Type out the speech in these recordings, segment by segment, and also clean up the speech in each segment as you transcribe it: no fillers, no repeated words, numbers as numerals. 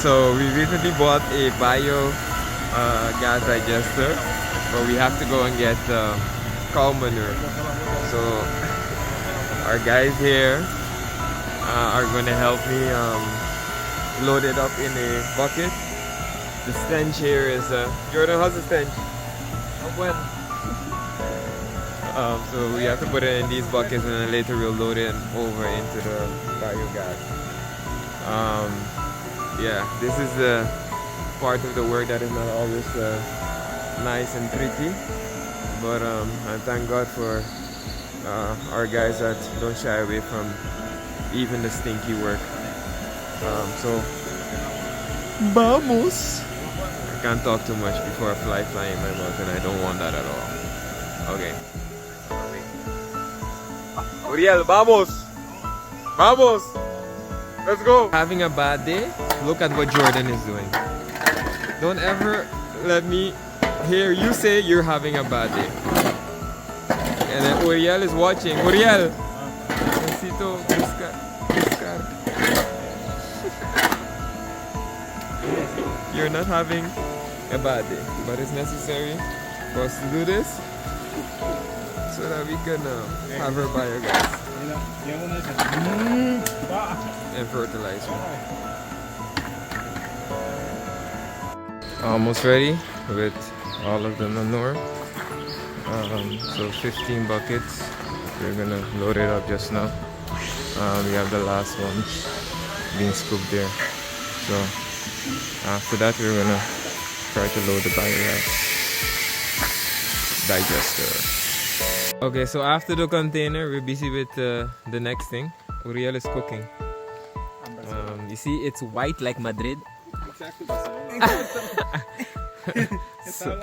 So we recently bought a bio gas digester, but we have to go and get cow manure. So our guys here are going to help me load it up in a bucket. The stench here is Jordan, how's the stench? Well. So we have to put it in these buckets and then later we'll load it over into the biogas. Yeah, this is the part of the work that is not always nice and pretty, but I thank God for our guys that don't shy away from even the stinky work. So vamos! I can't talk too much before a fly in my mouth, and I don't want that at all. Okay. Uriel, vamos! Vamos! Let's go! Having a bad day? Look at what Jordan is doing. Don't ever let me hear you say you're having a bad day. And then Uriel is watching. Uriel! Necesito buscar. You're not having a bad day, but it's necessary for us to do this so that we can have our biogas and fertilizer. Almost ready with all of the manure. So 15 buckets. We're gonna load it up just now. We have the last one being scooped there. So after that, we're gonna try to load the biogas digester. Okay, so after the container, we're busy with the next thing. Uriel is cooking. You see, it's white like Madrid. So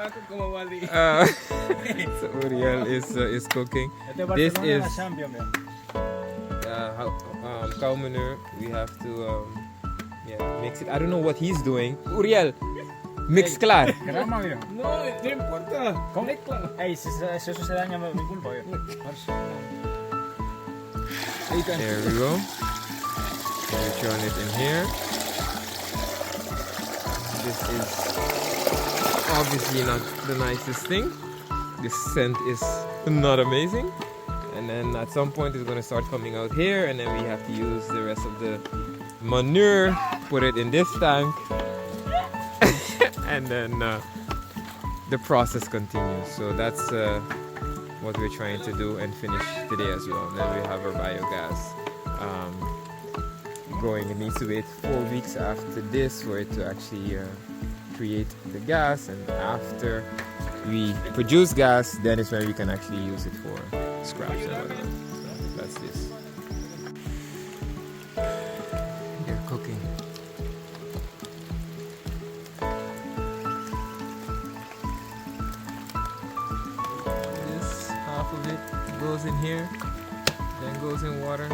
Uriel is cooking. This is cow manure. We have to mix it. I don't know what he's doing. Uriel, mix clar. No, no importa. Ey, si eso se daña, mi culpa. There we go. We're throwing it in here. This is obviously not the nicest thing. The scent is not amazing. And then at some point it's going to start coming out here, and then we have to use the rest of the manure, put it in this tank, and then the process continues. So that's what we're trying to do and finish today as well. And then we have our biogas going. It needs to wait 4 weeks after this for it to actually create the gas, and after we produce gas, then is when we can actually use it for scraps or whatever. So that's this. They're cooking. This half of it goes in here, then goes in water,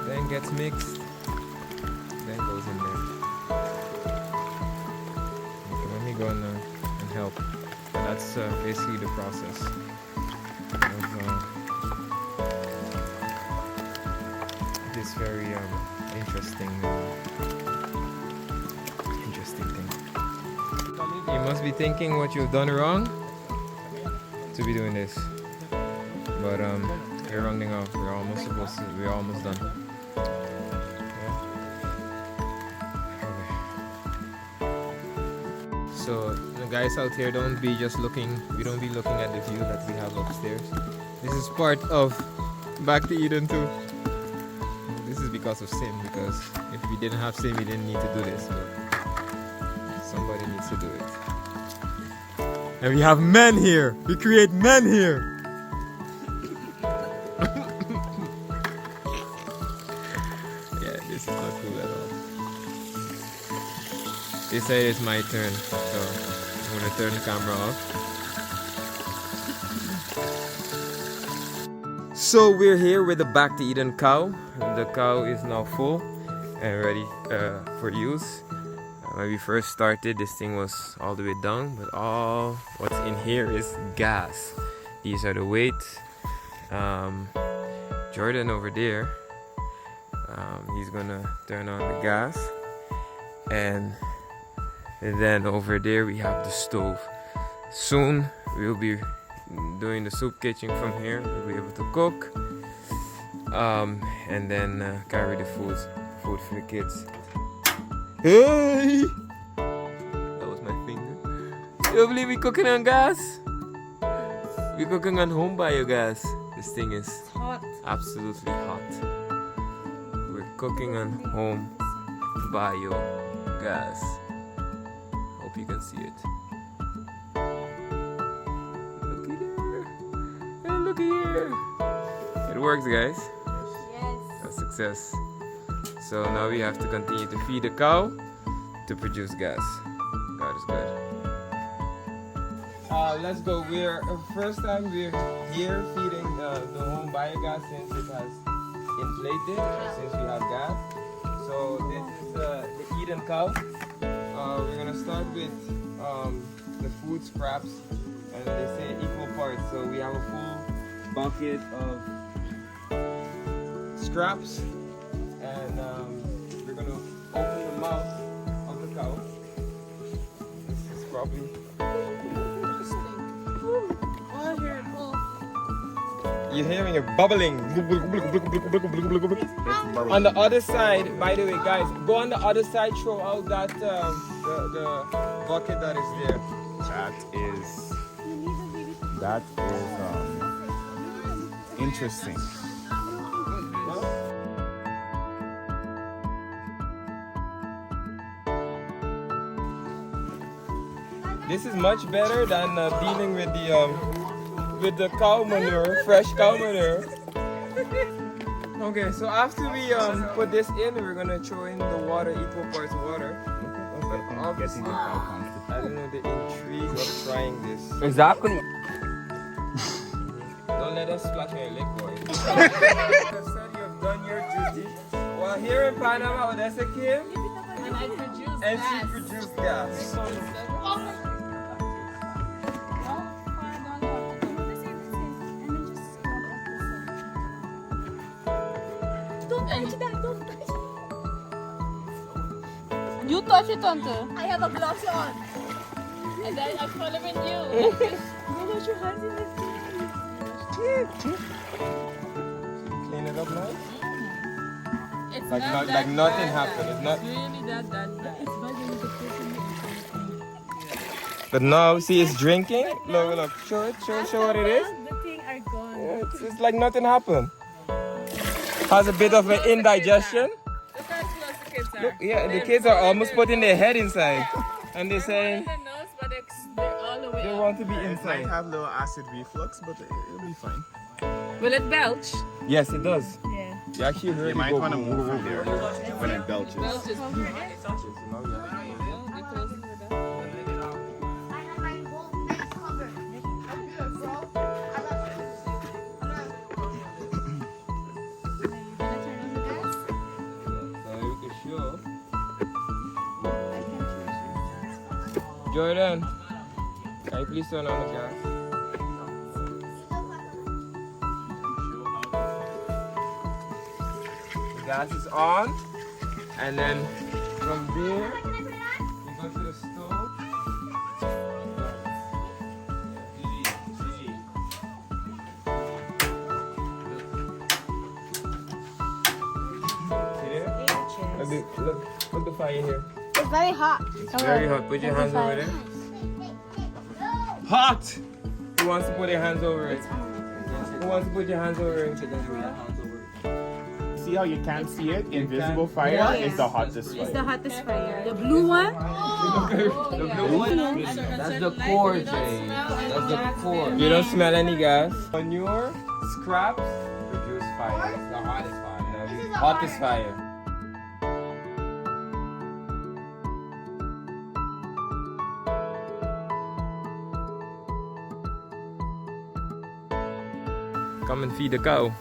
then gets mixed, then goes in there. Okay, let me go and help. That's basically the process of this very interesting thing. You must be thinking what you've done wrong to be doing this, but you're rounding off. We're almost done. So the guys out here, don't be just looking. We don't be looking at the view that we have upstairs. This is part of Back to Eden too. This is because of sin. Because if we didn't have sin, we didn't need to do this. But somebody needs to do it. And we have men here. We create men here. Yeah, this is not cool at all. They say it's my turn, so I'm gonna turn the camera off. So we're here with the Back to Eden cow. The cow is now full and ready for use. When we first started, this thing was all the way down, but all what's in here is gas. These are the weights. Jordan over there, he's gonna turn on the gas. and then over there we have the stove. Soon we'll be doing the soup kitchen from here. We'll be able to cook and then carry the food for the kids. Hey! That was my finger. You believe we cooking on gas? We're cooking on home biogas. This thing is hot. Absolutely hot. We're cooking on home biogas. Hope you can see it. Looky there. And looky here. It works, guys. Yes. A success. So now we have to continue to feed the cow to produce gas. God is good. Let's go. We're first time we're here feeding the home biogas since it has inflated, since we have gas. So this is the Eden cow. We're gonna start with the food scraps, and they say equal parts. So we have a full bucket of scraps, and we're gonna open the mouth of the cow. This is probably. You're hearing it bubbling. On the other side, by the way, guys, go on the other side, throw out that the bucket that is there. That is interesting. This is much better than dealing with the cow manure, fresh cow manure. Okay, so after we put this in, we're gonna throw in the water, equal parts water. But obviously, I don't know the intrigue of trying this. Exactly. Don't let us splash on your leg, boy. You have said you have done your duty. Well, here in Panama, Odessa came and she produced gas. You touch it, Tante. I have a gloves on. And then I'm following you. Don't wash your hands in this thing. Clean it up now. It's Like, not like that nothing bad. happened. It's not. It's really not that bad. It's bad when the person But now, see, it's drinking. Look, look. Show it. Show what it is. the thing are gone. Yeah, it's like nothing happened. Has a bit of an indigestion. Look how close the kids are. Look, yeah, the kids are almost putting their head inside, and they're saying They're nose, but they're all the way they up. want to be Might inside. have little acid reflux, but it'll be fine. Will it belch? Yes, it does. Yeah. You actually heard You it might go want to boom, move boom, from there boom. when it belches. Belch is I have my whole face covered. Jordan, can you please turn on the gas? The gas is on, and then from there, you go to the stove. See there? Look the fire here. It's very hot. It's very hot. Put your hands over there. Hot! Who wants to put their hands over it? Who wants to put your hands over it? See how you can't see it? Invisible fire is the hottest It's fire. the hottest fire. The blue one? The blue one? That's the core, Jay. That's the core. You don't smell any gas. Manure, scraps, produce fire. The hottest fire. Hottest fire. Come and feed the cow.